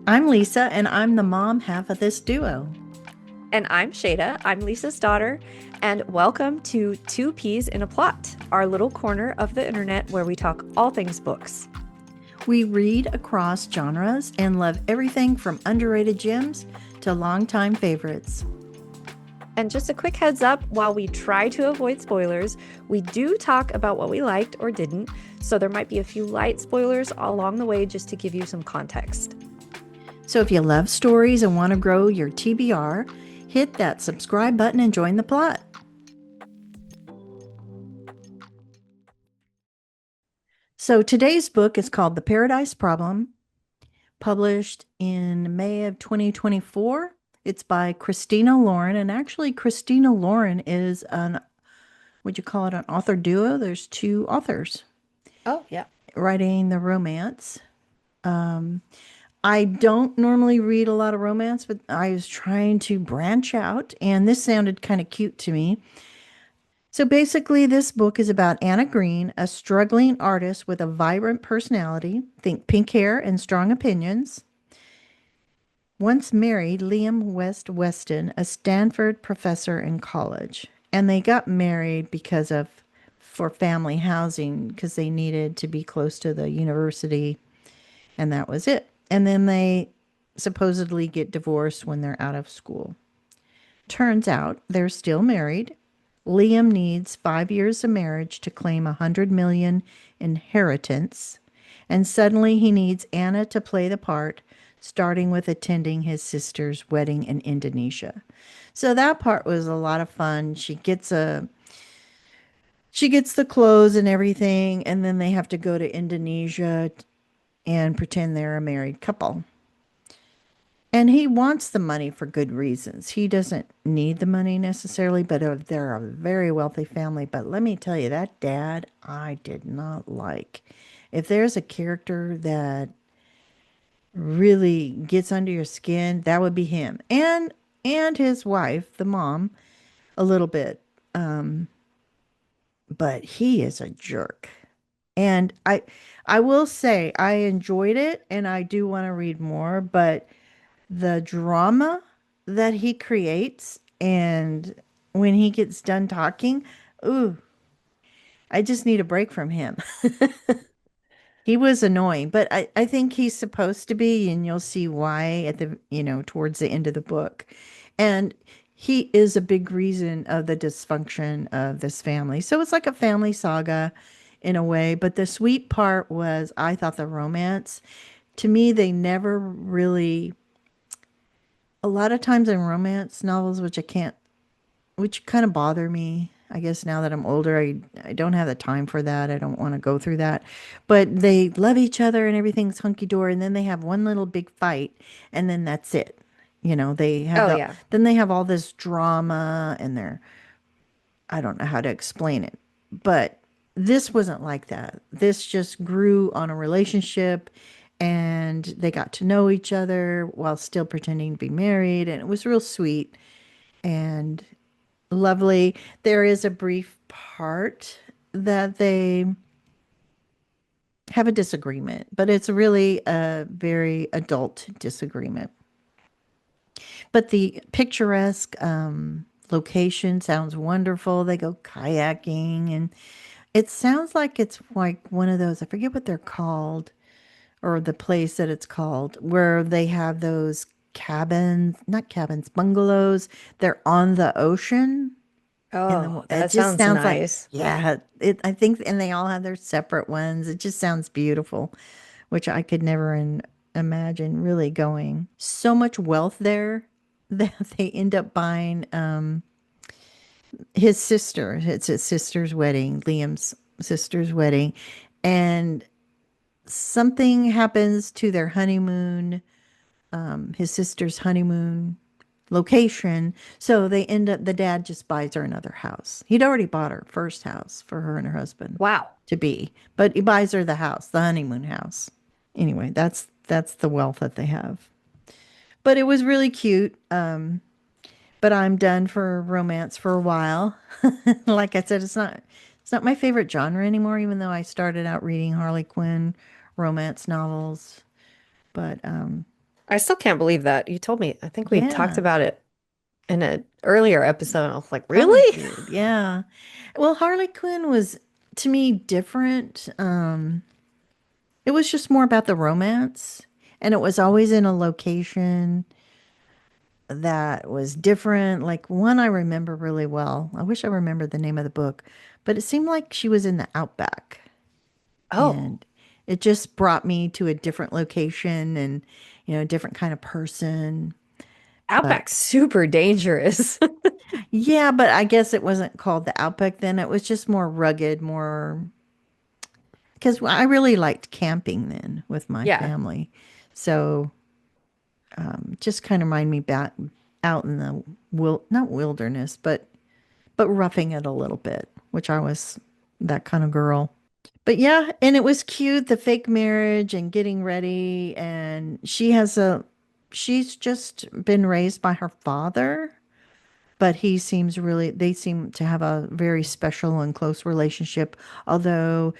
I'm Lisa, and I'm the mom half of this duo. And I'm Shada. I'm Lisa's daughter. And welcome to Two Peas in a Plot, our little corner of the internet where we talk all things books. We read across genres and love everything from underrated gems to longtime favorites. And just a quick heads up while we try to avoid spoilers, we do talk about what we liked or didn't. So there might be a few light spoilers along the way just to give you some context. So if you love stories and want to grow your TBR, hit that subscribe button and join the plot. So today's book is called The Paradise Problem, published in May of 2024. It's by Christina Lauren, and actually Christina Lauren is would you call it an author duo? There's two authors Oh, yeah. writing the romance. I don't normally read a lot of romance, but I was trying to branch out, and this sounded kind of cute to me. So basically, this book is about Anna Green, a struggling artist with a vibrant personality, think pink hair and strong opinions. Once married Liam West Weston, a Stanford professor in college. And they got married for family housing because they needed to be close to the university, and that was it. And then they supposedly get divorced when they're out of school. Turns out they're still married. Liam needs 5 years of marriage to claim 100 million inheritance, and suddenly he needs Anna to play the part, starting with attending his sister's wedding in Indonesia. So that part was a lot of fun. She gets the clothes and everything, and then they have to go to Indonesia and pretend they're a married couple. And he wants the money for good reasons. He doesn't need the money necessarily, but they're a very wealthy family. But let me tell you, that dad, I did not like. If there's a character that really gets under your skin, that would be him. And his wife, the mom, a little bit. But he is a jerk. And I will say I enjoyed it and I do want to read more, but the drama that he creates and when he gets done talking, ooh, I just need a break from him. He was annoying, but I think he's supposed to be, and you'll see why at towards the end of the book. And he is a big reason of the dysfunction of this family. So it's like a family saga in a way. But the sweet part was, I thought the romance, to me, they never really, a lot of times in romance novels, which kind of bother me. I guess now that I'm older, I don't have the time for that. I don't want to go through that. But they love each other and everything's hunky dory, and then they have one little big fight, and then that's it. Oh, yeah. Then they have all this drama, and I don't know how to explain it, but this wasn't like that. This just grew on a relationship, and they got to know each other while still pretending to be married, and it was real sweet and lovely. There is a brief part that they have a disagreement, but it's really a very adult disagreement. But the picturesque location sounds wonderful. They go kayaking, and it sounds like it's like one of those, I forget what they're called, or the place that it's called, where they have those cabins, not cabins, bungalows. They're on the ocean. Oh, It that just sounds sounds like, nice. yeah, I think, and they all have their separate ones. It just sounds beautiful, which I could never imagine really going. So much wealth there that they end up buying his sister. It's his sister's wedding, Liam's sister's wedding, and something happens to their honeymoon, his sister's honeymoon location. So they end up, the dad just buys her another house. He'd already bought her first house for her and her husband Wow. to be, but he buys her the house, the honeymoon house. Anyway, that's the wealth that they have. But it was really cute. But I'm done for romance for a while. Like I said, it's not my favorite genre anymore, even though I started out reading Harley Quinn romance novels. But I still can't believe that. You told me. I think we talked Yeah, about it in an earlier episode. I was like, probably really? did. Yeah. Well, Harley Quinn was to me different. It was just more about the romance, and it was always in a location that was different. Like one I remember really well. I wish I remembered the name of the book, but it seemed like she was in the outback, Oh, and it just brought me to a different location and, a different kind of person. But Outback's super dangerous. yeah, but I guess it wasn't called the outback then. It was just more rugged, more because I really liked camping then with my Yeah. family. So just kind of mind me back out in the not wilderness, but roughing it a little bit, which I was that kind of girl. But yeah, and it was cute, the fake marriage and getting ready. And she's just been raised by her father, but they seem to have a very special and close relationship. Although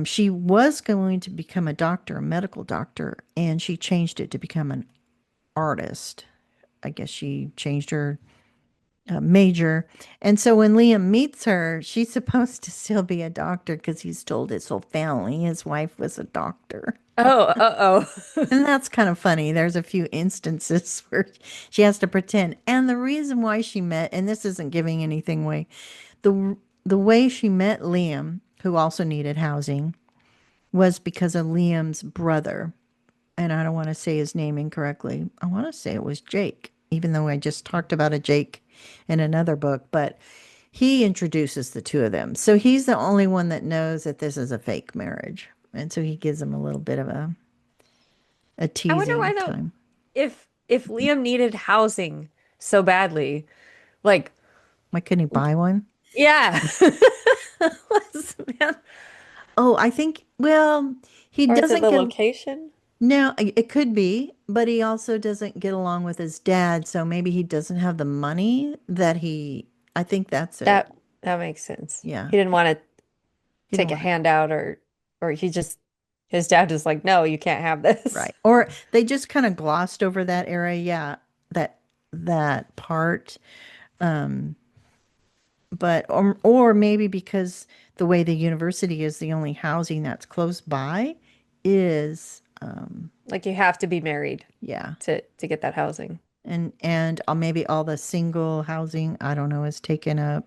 she was going to become a doctor, a medical doctor, and she changed it to become an artist. I guess she changed her major. And so when Liam meets her, she's supposed to still be a doctor because he's told his whole family his wife was a doctor. Oh, uh-oh. And that's kind of funny. There's a few instances where she has to pretend. And the reason why she met, and this isn't giving anything away, the way she met Liam, who also needed housing, was because of Liam's brother. And I don't want to say his name incorrectly. I want to say it was Jake, even though I just talked about a Jake in another book, but he introduces the two of them. So he's the only one that knows that this is a fake marriage. And so he gives them a little bit of a I wonder teasing why though, time. if Liam needed housing so badly, like, Why couldn't he buy one? yeah. Man. Oh, I think, well, he Or is it doesn't the get, location? no, it could be, but he also doesn't get along with his dad. So maybe he doesn't have the money I think that's it. That makes sense. Yeah. He didn't want to He didn't take a want handout or his dad is like, no, you can't have this. Right. Or they just kind of glossed over that area. Yeah, that that part. Um, but or maybe because the way the university is, the only housing that's close by is Like you have to be married yeah. to get that housing. And maybe all the single housing, I don't know, is taken up.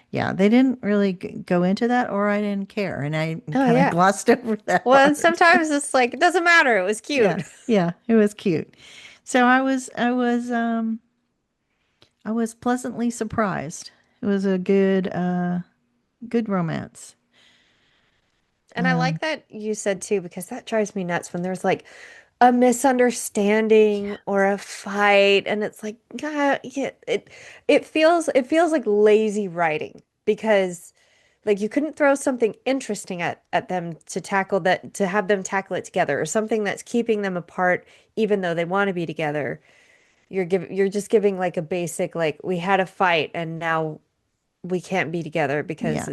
Yeah, they didn't really go into that, or I didn't care, and I Oh kind of yeah. glossed over that Well, and part. sometimes it's like it doesn't matter. It was Yeah, cute. yeah, it was cute. So I was pleasantly surprised. It was a good romance. And I Um, like that you said too, because that drives me nuts when there's like a misunderstanding or a fight, and it's like, God, yeah, it feels like lazy writing because like you couldn't throw something interesting at them to have them tackle it together or something that's keeping them apart even though they want to be together. You're just giving like a basic like we had a fight and now we can't be together because yeah,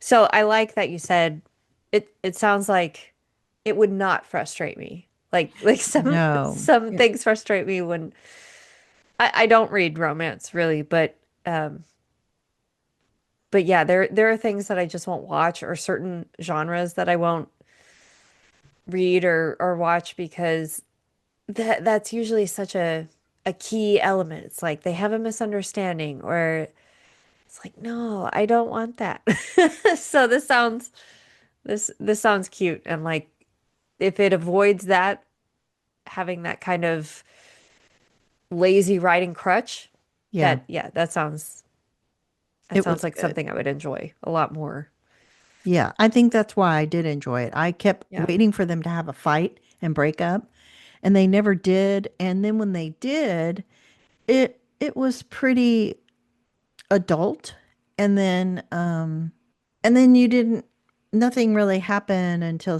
so I like that you said it sounds like it would not frustrate me. Like no, some yeah, things frustrate me when I don't read romance really, um but yeah, there are things that I just won't watch or certain genres that I won't read or watch because that's usually such a key element. It's like they have a misunderstanding or it's like, no, I don't want that. So this sounds cute and like if it avoids that having that kind of lazy writing crutch, yeah. that It sounds was like good. something I would enjoy a lot more. Yeah, I think that's why I did enjoy it. I kept Yeah. waiting for them to have a fight and break up, and they never did. And then when they did, it was pretty adult. And then you didn't nothing really happened until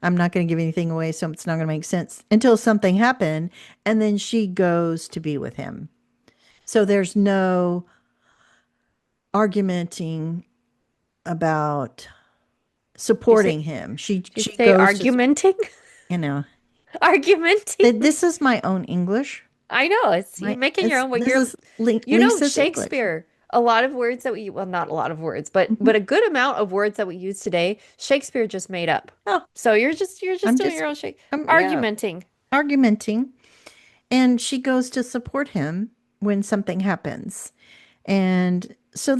I'm not going to give anything away, so it's not going to make sense until something happened, and then she goes to be with him. So there's no argumenting about You say supporting him. She you she say goes to, argumenting? you know, Argumenting. This is my own English. I know, it's you My making your it's own, but this you're, is Lisa's English. Shakespeare. A lot of words that we, well, not a lot of words, Mhm. but a good amount of words that we use today, Shakespeare just made up. Oh, So you're just I'm doing just your own shake, yeah, argumenting. argumenting. And she goes to support him when something happens. And so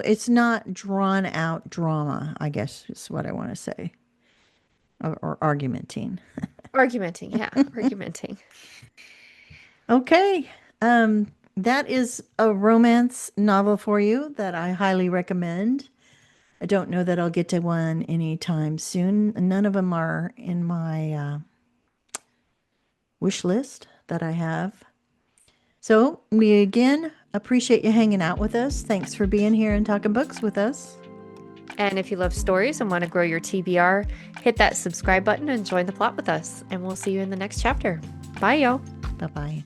it's not drawn out drama, I guess is what I want to say, or argumenting. Argumenting, yeah, argumenting. Okay. That is a romance novel for you that I highly recommend. I don't know that I'll get to one anytime soon. None of them are in my wish list that I have. So, we again appreciate you hanging out with us. Thanks for being here and talking books with us. And if you love stories and want to grow your TBR, hit that subscribe button and join the plot with us. And we'll see you in the next chapter. Bye, y'all. Bye bye.